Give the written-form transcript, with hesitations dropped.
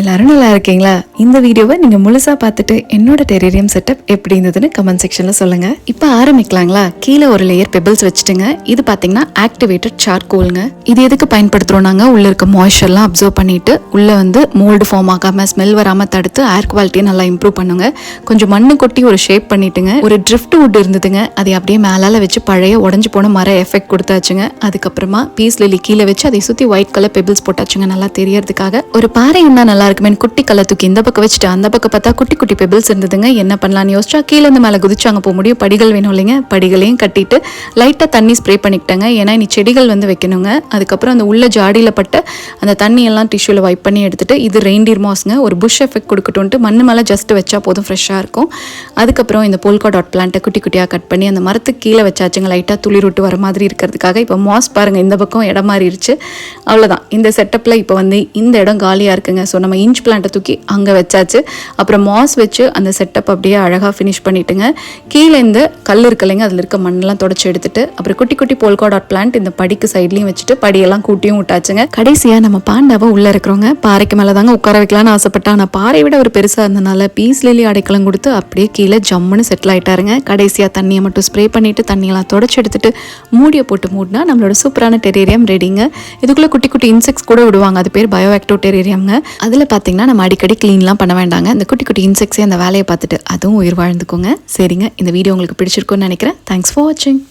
எல்லாரும் நல்லா இருக்கீங்களா? இந்த வீடியோவை நீங்க முழுசா பார்த்துட்டு என்னோட டெரேரியம் செட்டப் எப்படி இருந்ததுன்னு கமெண்ட் செக்ஷன்ல சொல்லுங்க. இப்போ ஆரம்பிக்கலாங்களா? கீழே ஒரு லேயர் பெபிள்ஸ் வச்சுட்டுங்க. இது பாத்தீங்கன்னா ஆக்டிவேட்டட் சார்கோல்ங்க. இது எதுக்கு பயன்படுத்துறோம்? நாங்க உள்ள இருக்க மாய்ஸ்சர்லாம் அப்சர்வ் பண்ணிட்டு உள்ள வந்து மோல்டு ஃபார்ம் ஆகாம ஸ்மெல் வராம தடுத்து ஏர் குவாலிட்டியை நல்லா இம்ப்ரூவ் பண்ணுங்க. கொஞ்சம் மண்ணு கொட்டி ஒரு ஷேப் பண்ணிட்டுங்க. ஒரு ட்ரிஃப்ட் வுட் இருந்ததுங்க, அதை அப்படியே மேலால வச்சு பழைய உடஞ்சு போன மர எஃபெக்ட் கொடுத்தாச்சுங்க. அதுக்கப்புறமா பீஸ் லில்லி கீழே வச்சு அதை சுத்தி ஒயிட் கலர் பெபிள்ஸ் போட்டாச்சுங்க, நல்லா தெரியறதுக்காக. ஒரு பாறை இருந்தா நல்லா இருக்குமே, குட்டி கல்லை தூக்கி இந்த பக்கம் வச்சுட்டு அந்த பக்கம் பார்த்தா குட்டி குட்டி பெபிள்ஸ் இருந்ததுங்க. என்ன பண்ணலான்னு யோசிச்சா கீழே இருந்து மேலே குதிச்சு அங்கே போக முடியும். படிகள் வேணும் இல்லைங்க, படிகளையும் கட்டிட்டு லைட்டாக தண்ணி ஸ்ப்ரே பண்ணிக்கிட்டாங்க. ஏன்னா இனி செடிகள் வந்து வைக்கணுங்க. அதுக்கப்புறம் அந்த உள்ள ஜாடியில் பட்ட அந்த தண்ணியெல்லாம் டிஷ்யூவில் வைப் பண்ணி எடுத்துட்டு, இது ரெயின்டியர் மாஸ்ங்க, ஒரு புஷ் எஃபெக்ட் கொடுக்கட்டும்ட்டு மண்ணு மேலே ஜஸ்ட் வச்சா போதும், ஃப்ரெஷ்ஷாக இருக்கும். அதுக்கப்புறம் இந்த போல்கா டாட் பிளான்ட்டை குட்டி குட்டியாக கட் பண்ணி அந்த மரத்துக்கு கீழே வச்சாச்சுங்க, லைட்டாக துளிர் விட்டு வர மாதிரி இருக்கிறதுக்காக. இப்போ மாஸ் பாருங்கள், இந்த பக்கம் இடம் மாறிடுச்சு. அவ்வளோதான், இந்த செட்டப்பில் இப்போ வந்து இந்த இடம் காலியாக இருக்குங்க. ஸோ நம்ம இன்ச் பிளான்ட்டை தூக்கி அங்கே வச்சாச்சு. அப்புறம் மாஸ் வச்சு அந்த செட்டப் அப்படியே அழகாக ஃபினிஷ் பண்ணிட்டுங்க. கீழே இந்த கல் இருக்கலைங்க, அதில் இருக்க மண்ணெல்லாம் தொடச்சி எடுத்துட்டு அப்புறம் குட்டி குட்டி போல்கா டாட் பிளான்ட் இந்த படிக்கு சைட்லையும் வச்சுட்டு படியெல்லாம் கூட்டியும் விட்டாச்சுங்க. கடைசியாக நம்ம பாண்டாவை உள்ளே இருக்கிறவங்க பாறைக்கு மேலே தாங்க உட்கார வைக்கலான்னு ஆசைப்பட்டா. ஆனால் பாறையை விட ஒரு பெருசாக இருந்தனால பீஸ் லில்லி அடைக்கலம் கொடுத்து அப்படியே கீழே ஜம்முன்னு செட்டில் ஆயிட்டாருங்க. கடைசியாக தண்ணியை மட்டும் ஸ்ப்ரே பண்ணிட்டு தண்ணியெல்லாம் தொடச்சி எடுத்துட்டு மூடியை போட்டு மூடினா நம்மளோட சூப்பரான டெரேரியம் ரெடிங்க. இதுக்குள்ளே குட்டி குட்டி இன்செக்ட்ஸ் கூட விடுவாங்க, அது பேர் பயோஆக்டிவ் டெரேரியம்ங்க. அதில் பார்த்தீங்கன்னா நம்ம அடிக்கடி க்ளீன்லாம் பண்ண வேண்டாங்க. இந்த குட்டி குட்டி இன்செக்ட்ஸே அந்த வேலையை பார்த்துட்டு அதுவும் உயிர் வாழ்ந்துக்கோங்க. சரிங்க, இந்த வீடியோ உங்களுக்கு பிடிச்சிருக்குன்னு நினைக்கிறேன். தேங்க்ஸ் ஃபார் வாட்சிங்.